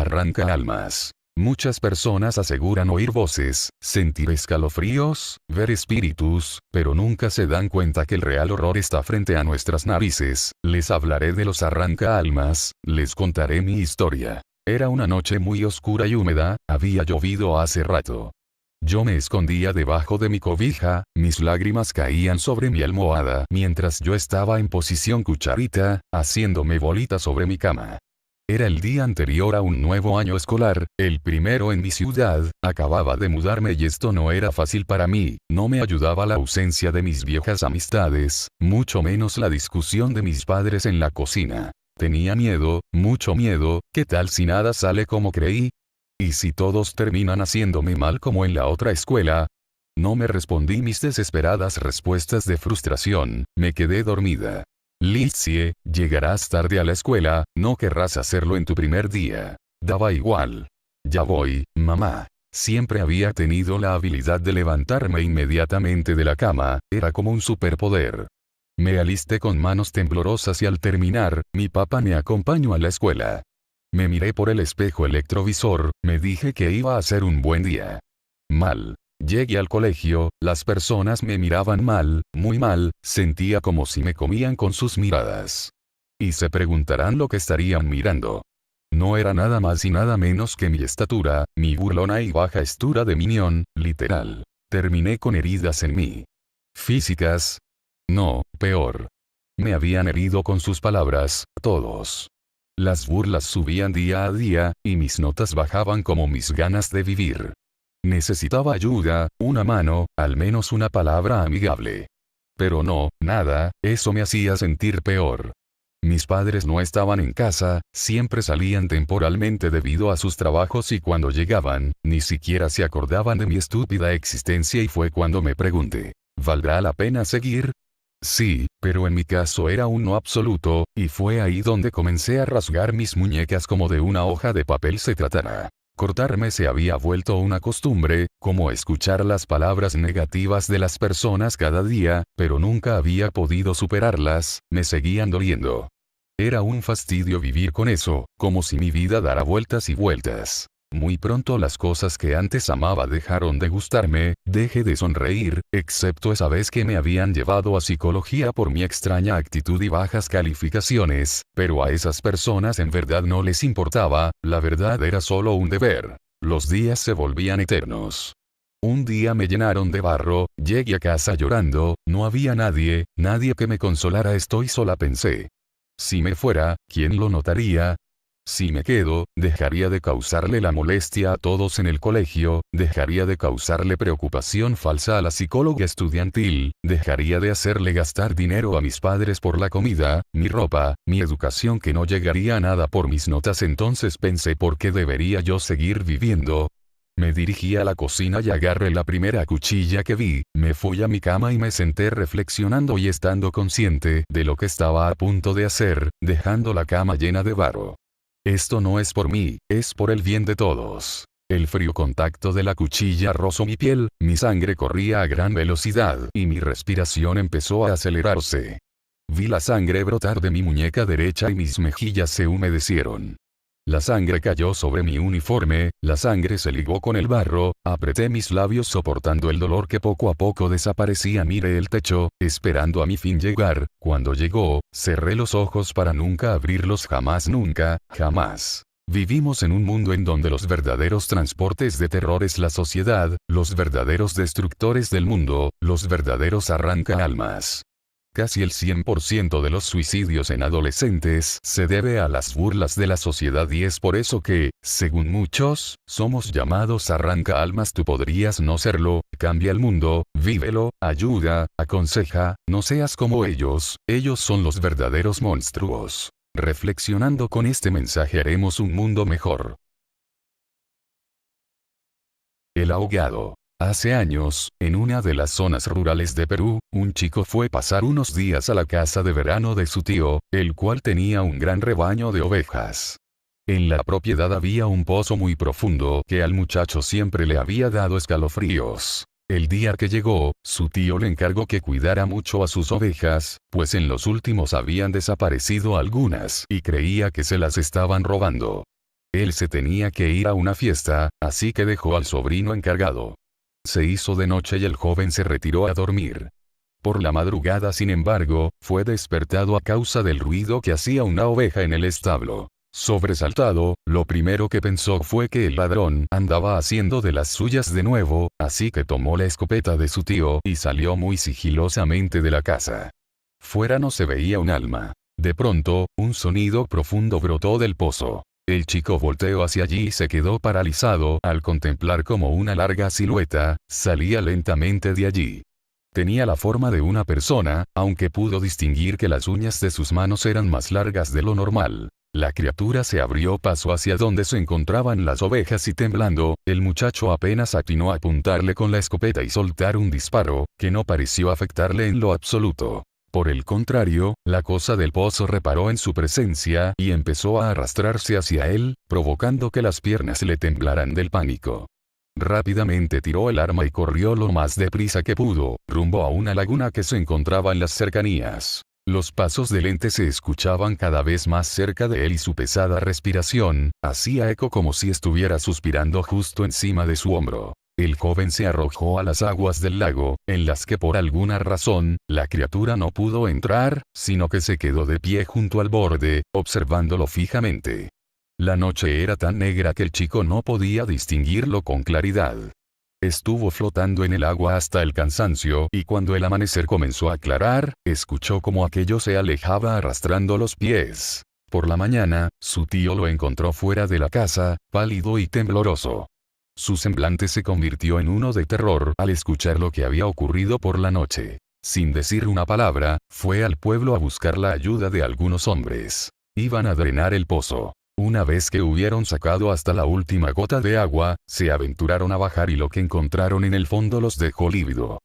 arranca-almas. Muchas personas aseguran oír voces, sentir escalofríos, ver espíritus, pero nunca se dan cuenta que el real horror está frente a nuestras narices. Les hablaré de los arranca-almas, les contaré mi historia. Era una noche muy oscura y húmeda, había llovido hace rato. Yo me escondía debajo de mi cobija, mis lágrimas caían sobre mi almohada mientras yo estaba en posición cucharita, haciéndome bolita sobre mi cama. Era el día anterior a un nuevo año escolar, el primero en mi ciudad, acababa de mudarme y esto no era fácil para mí, no me ayudaba la ausencia de mis viejas amistades, mucho menos la discusión de mis padres en la cocina. Tenía miedo, mucho miedo, ¿qué tal si nada sale como creí? ¿Y si todos terminan haciéndome mal como en la otra escuela? No me respondí mis desesperadas respuestas de frustración, me quedé dormida. Lizzie, llegarás tarde a la escuela, no querrás hacerlo en tu primer día. Daba igual. Ya voy, mamá. Siempre había tenido la habilidad de levantarme inmediatamente de la cama, era como un superpoder. Me alisté con manos temblorosas y al terminar, mi papá me acompañó a la escuela. Me miré por el espejo electrovisor, me dije que iba a ser un buen día. Mal. Llegué al colegio, las personas me miraban mal, muy mal, sentía como si me comían con sus miradas. Y se preguntarán lo que estarían mirando. No era nada más y nada menos que mi estatura, mi burlona y baja estatura de minion, literal. Terminé con heridas en mí. Físicas. No, peor. Me habían herido con sus palabras, todos. Las burlas subían día a día, y mis notas bajaban como mis ganas de vivir. Necesitaba ayuda, una mano, al menos una palabra amigable. Pero no, nada, eso me hacía sentir peor. Mis padres no estaban en casa, siempre salían temporalmente debido a sus trabajos y cuando llegaban, ni siquiera se acordaban de mi estúpida existencia y fue cuando me pregunté, ¿valdrá la pena seguir? Sí, pero en mi caso era un no absoluto, y fue ahí donde comencé a rasgar mis muñecas como de una hoja de papel se tratara. Cortarme se había vuelto una costumbre, como escuchar las palabras negativas de las personas cada día, pero nunca había podido superarlas, me seguían doliendo. Era un fastidio vivir con eso, como si mi vida dara vueltas y vueltas. Muy pronto las cosas que antes amaba dejaron de gustarme, dejé de sonreír, excepto esa vez que me habían llevado a psicología por mi extraña actitud y bajas calificaciones, pero a esas personas en verdad no les importaba, la verdad era solo un deber. Los días se volvían eternos. Un día me llenaron de barro, llegué a casa llorando, no había nadie que me consolara, estoy sola, pensé. Si me fuera, ¿quién lo notaría? Si me quedo, dejaría de causarle la molestia a todos en el colegio, dejaría de causarle preocupación falsa a la psicóloga estudiantil, dejaría de hacerle gastar dinero a mis padres por la comida, mi ropa, mi educación, que no llegaría a nada por mis notas. Entonces pensé, ¿por qué debería yo seguir viviendo? Me dirigí a la cocina y agarré la primera cuchilla que vi, me fui a mi cama y me senté reflexionando y estando consciente de lo que estaba a punto de hacer, dejando la cama llena de barro. Esto no es por mí, es por el bien de todos. El frío contacto de la cuchilla rozó mi piel, mi sangre corría a gran velocidad y mi respiración empezó a acelerarse. Vi la sangre brotar de mi muñeca derecha y mis mejillas se humedecieron. La sangre cayó sobre mi uniforme, la sangre se ligó con el barro, apreté mis labios soportando el dolor que poco a poco desaparecía. Miré el techo, esperando a mi fin llegar, cuando llegó, cerré los ojos para nunca abrirlos jamás, nunca, jamás. Vivimos en un mundo en donde los verdaderos transportes de terror es la sociedad, los verdaderos destructores del mundo, los verdaderos arranca-almas. Casi el 100% de los suicidios en adolescentes se debe a las burlas de la sociedad y es por eso que, según muchos, somos llamados arranca-almas. Tú podrías no serlo, cambia el mundo, vívelo, ayuda, aconseja, no seas como ellos son los verdaderos monstruos. Reflexionando con este mensaje haremos un mundo mejor. El ahogado. Hace años, en una de las zonas rurales de Perú, un chico fue a pasar unos días a la casa de verano de su tío, el cual tenía un gran rebaño de ovejas. En la propiedad había un pozo muy profundo que al muchacho siempre le había dado escalofríos. El día que llegó, su tío le encargó que cuidara mucho a sus ovejas, pues en los últimos habían desaparecido algunas y creía que se las estaban robando. Él se tenía que ir a una fiesta, así que dejó al sobrino encargado. Se hizo de noche y el joven se retiró a dormir. Por la madrugada, sin embargo, fue despertado a causa del ruido que hacía una oveja en el establo. Sobresaltado, lo primero que pensó fue que el ladrón andaba haciendo de las suyas de nuevo, así que tomó la escopeta de su tío y salió muy sigilosamente de la casa. Fuera no se veía un alma. De pronto, un sonido profundo brotó del pozo. El chico volteó hacia allí y se quedó paralizado al contemplar cómo una larga silueta salía lentamente de allí. Tenía la forma de una persona, aunque pudo distinguir que las uñas de sus manos eran más largas de lo normal. La criatura se abrió paso hacia donde se encontraban las ovejas y temblando, el muchacho apenas atinó a apuntarle con la escopeta y soltar un disparo, que no pareció afectarle en lo absoluto. Por el contrario, la cosa del pozo reparó en su presencia y empezó a arrastrarse hacia él, provocando que las piernas le temblaran del pánico. Rápidamente tiró el arma y corrió lo más deprisa que pudo, rumbo a una laguna que se encontraba en las cercanías. Los pasos del ente se escuchaban cada vez más cerca de él y su pesada respiración hacía eco como si estuviera suspirando justo encima de su hombro. El joven se arrojó a las aguas del lago, en las que por alguna razón, la criatura no pudo entrar, sino que se quedó de pie junto al borde, observándolo fijamente. La noche era tan negra que el chico no podía distinguirlo con claridad. Estuvo flotando en el agua hasta el cansancio y cuando el amanecer comenzó a aclarar, escuchó como aquello se alejaba arrastrando los pies. Por la mañana, su tío lo encontró fuera de la casa, pálido y tembloroso. Su semblante se convirtió en uno de terror al escuchar lo que había ocurrido por la noche. Sin decir una palabra, fue al pueblo a buscar la ayuda de algunos hombres. Iban a drenar el pozo. Una vez que hubieron sacado hasta la última gota de agua, se aventuraron a bajar y lo que encontraron en el fondo los dejó lívido.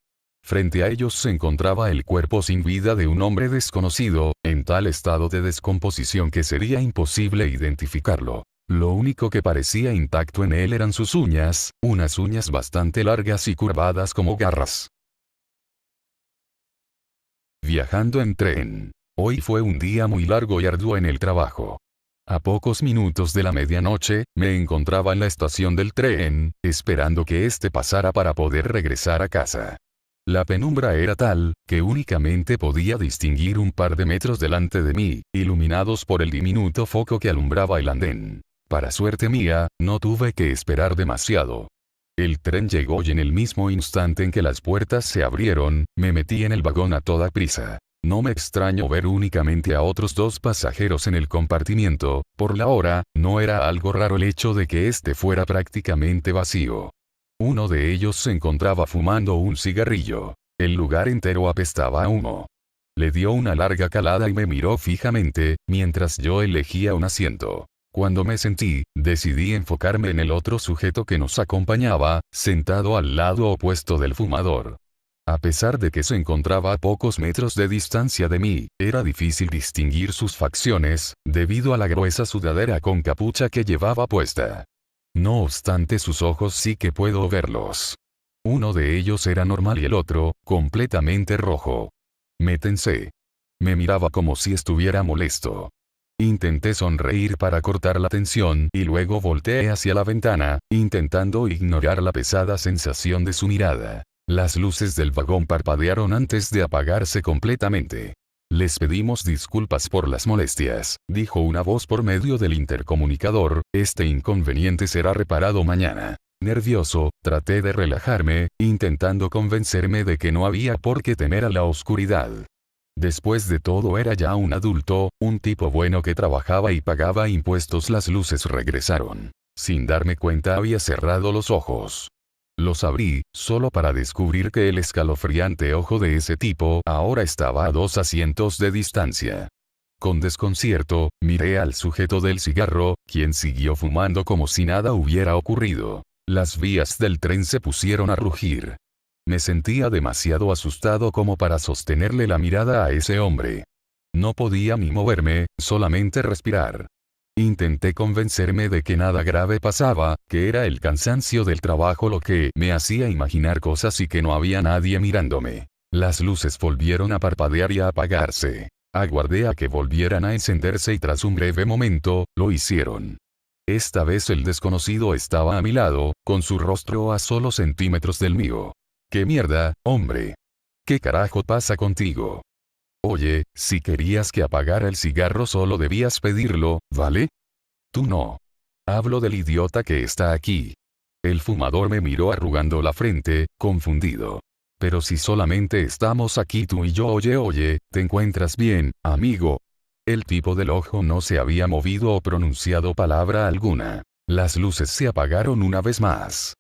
Frente a ellos se encontraba el cuerpo sin vida de un hombre desconocido, en tal estado de descomposición que sería imposible identificarlo. Lo único que parecía intacto en él eran sus uñas, unas uñas bastante largas y curvadas como garras. Viajando en tren. Hoy fue un día muy largo y arduo en el trabajo. A pocos minutos de la medianoche, me encontraba en la estación del tren, esperando que éste pasara para poder regresar a casa. La penumbra era tal, que únicamente podía distinguir un par de metros delante de mí, iluminados por el diminuto foco que alumbraba el andén. Para suerte mía, no tuve que esperar demasiado. El tren llegó y en el mismo instante en que las puertas se abrieron, me metí en el vagón a toda prisa. No me extrañó ver únicamente a otros dos pasajeros en el compartimiento, por la hora, no era algo raro el hecho de que este fuera prácticamente vacío. Uno de ellos se encontraba fumando un cigarrillo. El lugar entero apestaba a humo. Le dio una larga calada y me miró fijamente, mientras yo elegía un asiento. Cuando me sentí, decidí enfocarme en el otro sujeto que nos acompañaba, sentado al lado opuesto del fumador. A pesar de que se encontraba a pocos metros de distancia de mí, era difícil distinguir sus facciones, debido a la gruesa sudadera con capucha que llevaba puesta. No obstante, sus ojos sí que puedo verlos. Uno de ellos era normal y el otro, completamente rojo. Me tensé. Me miraba como si estuviera molesto. Intenté sonreír para cortar la tensión y luego volteé hacia la ventana, intentando ignorar la pesada sensación de su mirada. Las luces del vagón parpadearon antes de apagarse completamente. Les pedimos disculpas por las molestias, dijo una voz por medio del intercomunicador, este inconveniente será reparado mañana. Nervioso, traté de relajarme, intentando convencerme de que no había por qué temer a la oscuridad. Después de todo era ya un adulto, un tipo bueno que trabajaba y pagaba impuestos. Las luces regresaron. Sin darme cuenta había cerrado los ojos. Los abrí, solo para descubrir que el escalofriante ojo de ese tipo ahora estaba a 2 asientos de distancia. Con desconcierto, miré al sujeto del cigarro, quien siguió fumando como si nada hubiera ocurrido. Las vías del tren se pusieron a rugir. Me sentía demasiado asustado como para sostenerle la mirada a ese hombre. No podía ni moverme, solamente respirar. Intenté convencerme de que nada grave pasaba, que era el cansancio del trabajo lo que me hacía imaginar cosas y que no había nadie mirándome. Las luces volvieron a parpadear y a apagarse. Aguardé a que volvieran a encenderse y tras un breve momento, lo hicieron. Esta vez el desconocido estaba a mi lado, con su rostro a solo centímetros del mío. ¿Qué mierda, hombre? ¿Qué carajo pasa contigo? Oye, si querías que apagara el cigarro solo debías pedirlo, ¿vale? Tú no. Hablo del idiota que está aquí. El fumador me miró arrugando la frente, confundido. Pero si solamente estamos aquí tú y yo, oye, ¿te encuentras bien, amigo? El tipo del ojo no se había movido o pronunciado palabra alguna. Las luces se apagaron una vez más.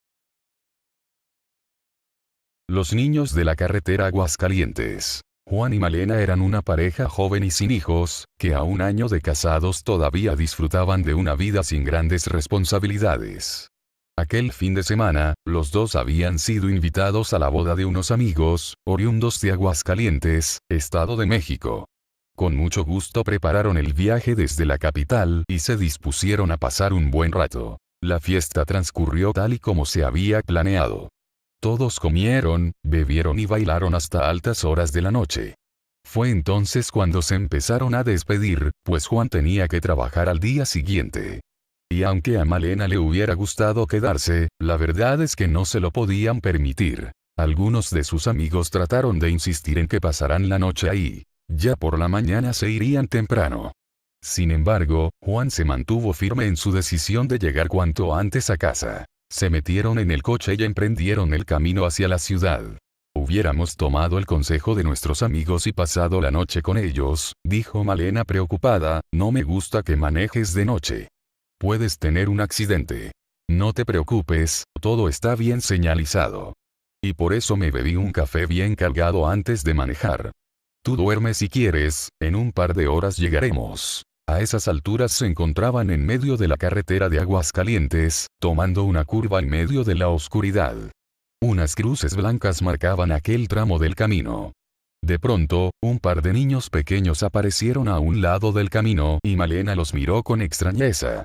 Los niños de la carretera Aguascalientes. Juan y Malena eran una pareja joven y sin hijos, que a un año de casados todavía disfrutaban de una vida sin grandes responsabilidades. Aquel fin de semana, los dos habían sido invitados a la boda de unos amigos, oriundos de Aguascalientes, Estado de México. Con mucho gusto prepararon el viaje desde la capital y se dispusieron a pasar un buen rato. La fiesta transcurrió tal y como se había planeado. Todos comieron, bebieron y bailaron hasta altas horas de la noche. Fue entonces cuando se empezaron a despedir, pues Juan tenía que trabajar al día siguiente. Y aunque a Malena le hubiera gustado quedarse, la verdad es que no se lo podían permitir. Algunos de sus amigos trataron de insistir en que pasaran la noche ahí. Ya por la mañana se irían temprano. Sin embargo, Juan se mantuvo firme en su decisión de llegar cuanto antes a casa. Se metieron en el coche y emprendieron el camino hacia la ciudad. Hubiéramos tomado el consejo de nuestros amigos y pasado la noche con ellos, dijo Malena preocupada, no me gusta que manejes de noche. Puedes tener un accidente. No te preocupes, todo está bien señalizado. Y por eso me bebí un café bien cargado antes de manejar. Tú duerme si quieres, en un par de horas llegaremos. A esas alturas se encontraban en medio de la carretera de Aguascalientes, tomando una curva en medio de la oscuridad. Unas cruces blancas marcaban aquel tramo del camino. De pronto, un par de niños pequeños aparecieron a un lado del camino y Malena los miró con extrañeza.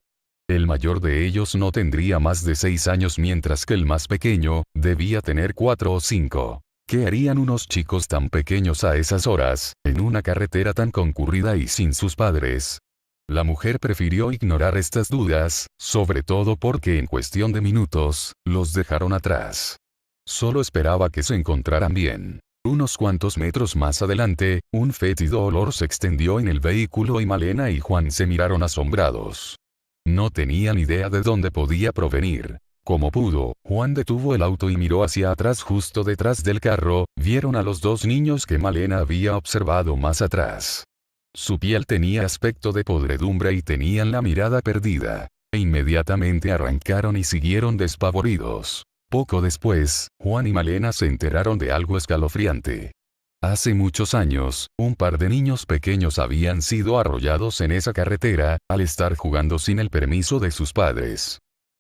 El mayor de ellos no tendría más de 6 años mientras que el más pequeño, debía tener 4 o 5. ¿Qué harían unos chicos tan pequeños a esas horas, en una carretera tan concurrida y sin sus padres? La mujer prefirió ignorar estas dudas, sobre todo porque en cuestión de minutos, los dejaron atrás. Solo esperaba que se encontraran bien. Unos cuantos metros más adelante, un fétido olor se extendió en el vehículo y Malena y Juan se miraron asombrados. No tenían idea de dónde podía provenir. Como pudo, Juan detuvo el auto y miró hacia atrás. Justo detrás del carro, vieron a los dos niños que Malena había observado más atrás. Su piel tenía aspecto de podredumbre y tenían la mirada perdida. Inmediatamente arrancaron y siguieron despavoridos. Poco después, Juan y Malena se enteraron de algo escalofriante. Hace muchos años, un par de niños pequeños habían sido arrollados en esa carretera, al estar jugando sin el permiso de sus padres.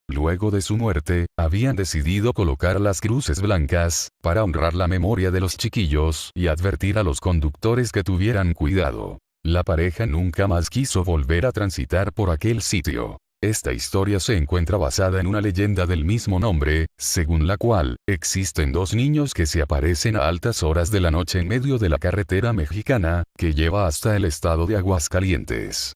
Luego de su muerte, habían decidido colocar las cruces blancas, para honrar la memoria de los chiquillos y advertir a los conductores que tuvieran cuidado. La pareja nunca más quiso volver a transitar por aquel sitio. Esta historia se encuentra basada en una leyenda del mismo nombre, según la cual, existen dos niños que se aparecen a altas horas de la noche en medio de la carretera mexicana, que lleva hasta el estado de Aguascalientes.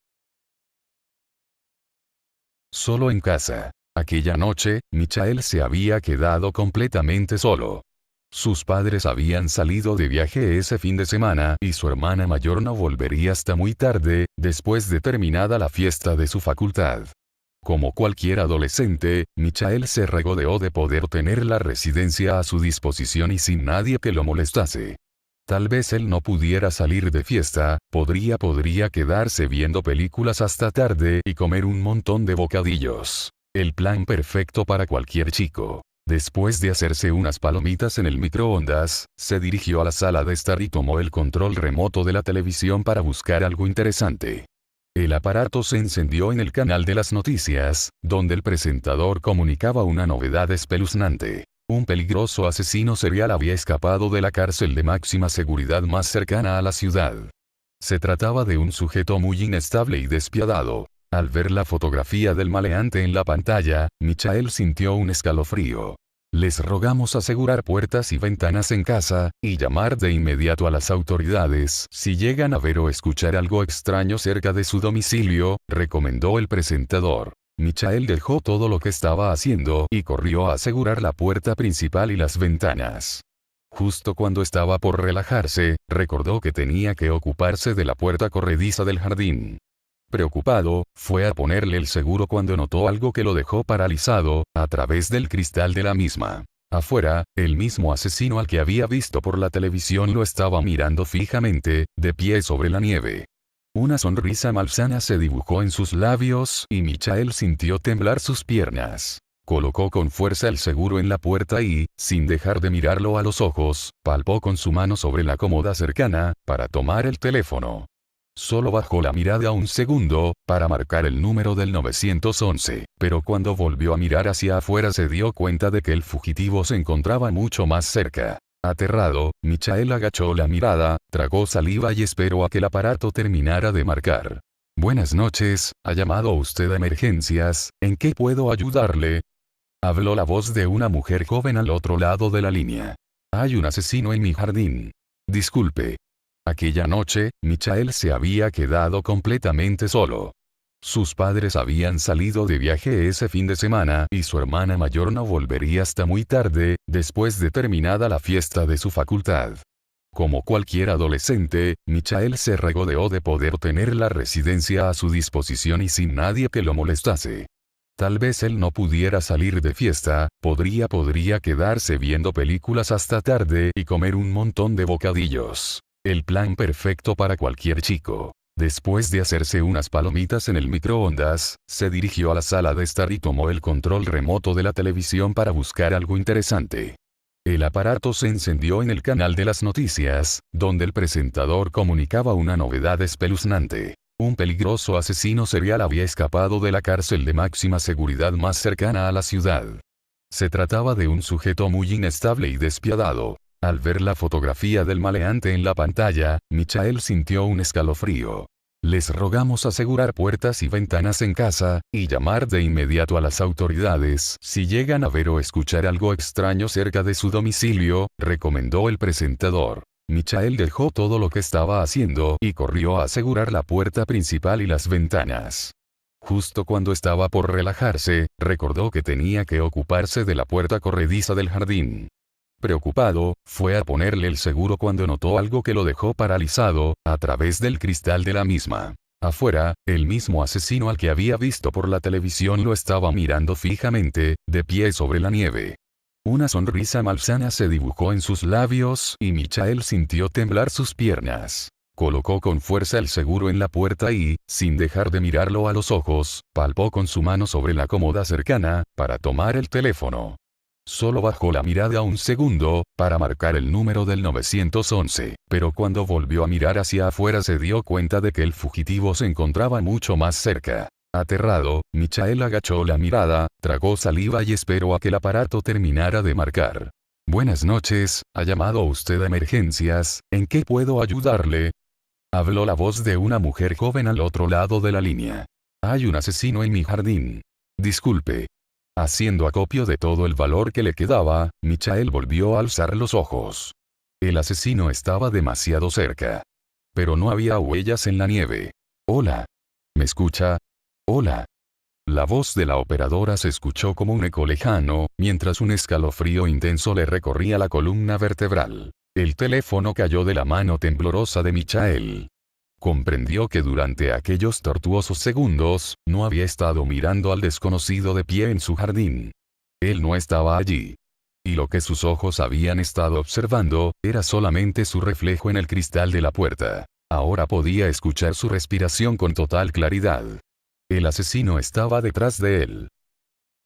Solo en casa. Aquella noche, Michael se había quedado completamente solo. Sus padres habían salido de viaje ese fin de semana y su hermana mayor no volvería hasta muy tarde, después de terminada la fiesta de su facultad. Como cualquier adolescente, Michael se regodeó de poder tener la residencia a su disposición y sin nadie que lo molestase. Tal vez él no pudiera salir de fiesta, podría quedarse viendo películas hasta tarde y comer un montón de bocadillos. El plan perfecto para cualquier chico. Después de hacerse unas palomitas en el microondas, se dirigió a la sala de estar y tomó el control remoto de la televisión para buscar algo interesante. El aparato se encendió en el canal de las noticias, donde el presentador comunicaba una novedad espeluznante. Un peligroso asesino serial había escapado de la cárcel de máxima seguridad más cercana a la ciudad. Se trataba de un sujeto muy inestable y despiadado. Al ver la fotografía del maleante en la pantalla, Michael sintió un escalofrío. Les rogamos asegurar puertas y ventanas en casa, y llamar de inmediato a las autoridades si llegan a ver o escuchar algo extraño cerca de su domicilio, recomendó el presentador. Michael dejó todo lo que estaba haciendo y corrió a asegurar la puerta principal y las ventanas. Justo cuando estaba por relajarse, recordó que tenía que ocuparse de la puerta corrediza del jardín. Preocupado, fue a ponerle el seguro cuando notó algo que lo dejó paralizado, a través del cristal de la misma. Afuera, el mismo asesino al que había visto por la televisión lo estaba mirando fijamente, de pie sobre la nieve. Una sonrisa malsana se dibujó en sus labios y Michael sintió temblar sus piernas. Colocó con fuerza el seguro en la puerta y, sin dejar de mirarlo a los ojos, palpó con su mano sobre la cómoda cercana, para tomar el teléfono. Solo bajó la mirada un segundo, para marcar el número del 911, pero cuando volvió a mirar hacia afuera se dio cuenta de que el fugitivo se encontraba mucho más cerca. Aterrado, Michael agachó la mirada, tragó saliva y esperó a que el aparato terminara de marcar. Buenas noches, ha llamado usted a emergencias, ¿en qué puedo ayudarle? Habló la voz de una mujer joven al otro lado de la línea. Hay un asesino en mi jardín. Disculpe. Aquella noche, Michael se había quedado completamente solo. Sus padres habían salido de viaje ese fin de semana y su hermana mayor no volvería hasta muy tarde, después de terminada la fiesta de su facultad. Como cualquier adolescente, Michael se regodeó de poder tener la residencia a su disposición y sin nadie que lo molestase. Tal vez él no pudiera salir de fiesta, podría quedarse viendo películas hasta tarde y comer un montón de bocadillos. El plan perfecto para cualquier chico. Después de hacerse unas palomitas en el microondas, se dirigió a la sala de estar y tomó el control remoto de la televisión para buscar algo interesante. El aparato se encendió en el canal de las noticias, donde el presentador comunicaba una novedad espeluznante. Un peligroso asesino serial había escapado de la cárcel de máxima seguridad más cercana a la ciudad. Se trataba de un sujeto muy inestable y despiadado. Al ver la fotografía del maleante en la pantalla, Michael sintió un escalofrío. Les rogamos asegurar puertas y ventanas en casa, y llamar de inmediato a las autoridades si llegan a ver o escuchar algo extraño cerca de su domicilio, recomendó el presentador. Michael dejó todo lo que estaba haciendo y corrió a asegurar la puerta principal y las ventanas. Justo cuando estaba por relajarse, recordó que tenía que ocuparse de la puerta corrediza del jardín. Preocupado, fue a ponerle el seguro cuando notó algo que lo dejó paralizado, a través del cristal de la misma. Afuera, el mismo asesino al que había visto por la televisión lo estaba mirando fijamente, de pie sobre la nieve. Una sonrisa malsana se dibujó en sus labios y Michael sintió temblar sus piernas. Colocó con fuerza el seguro en la puerta y, sin dejar de mirarlo a los ojos, palpó con su mano sobre la cómoda cercana, para tomar el teléfono. Solo bajó la mirada un segundo, para marcar el número del 911, pero cuando volvió a mirar hacia afuera se dio cuenta de que el fugitivo se encontraba mucho más cerca. Aterrado, Michael agachó la mirada, tragó saliva y esperó a que el aparato terminara de marcar. Buenas noches, ha llamado usted a emergencias, ¿en qué puedo ayudarle? Habló la voz de una mujer joven al otro lado de la línea. Hay un asesino en mi jardín. Disculpe. Haciendo acopio de todo el valor que le quedaba, Michael volvió a alzar los ojos. El asesino estaba demasiado cerca. Pero no había huellas en la nieve. Hola. ¿Me escucha? Hola. La voz de la operadora se escuchó como un eco lejano, mientras un escalofrío intenso le recorría la columna vertebral. El teléfono cayó de la mano temblorosa de Michael. Comprendió que durante aquellos tortuosos segundos, no había estado mirando al desconocido de pie en su jardín. Él no estaba allí. Y lo que sus ojos habían estado observando, era solamente su reflejo en el cristal de la puerta. Ahora podía escuchar su respiración con total claridad. El asesino estaba detrás de él.